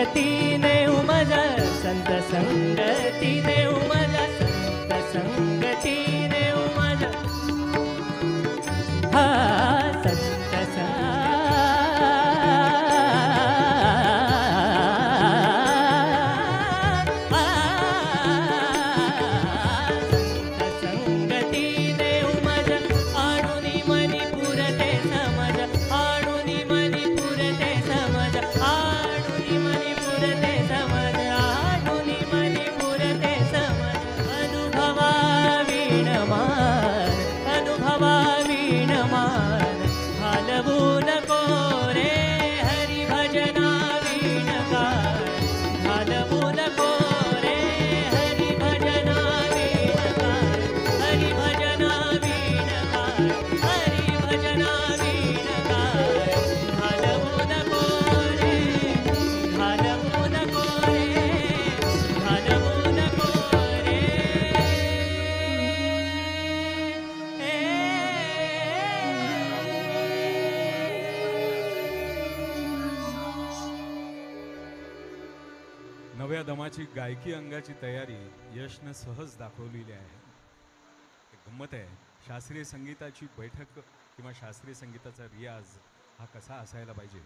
संगतीने उमजा संत संगतीने उमजा संत संगतीने उमजा हा संत संगतीने उमजा आणुनी मनी पुरते समज आणुनी मनी पुरते समज आणुनी मनी पुरते समज आणुनी मनी पुरते समज अनुभवा वीणमान अनुभवा वीणमान घालवू नको रे हरिभजना वीणकार घालवू नको रे हरिभजना वीणकार हरिभजना वीणकार हरिभजना वीणकार घालवू नको रे घालवू नको रे घालवू नको रे नव्या दमाची गायकी अंगाची तयारी यशनं सहज दाखवलेली आहे. एक गंमत आहे, शास्त्रीय संगीताची बैठक किंवा शास्त्रीय संगीताचा रियाज हा कसा असायला पाहिजे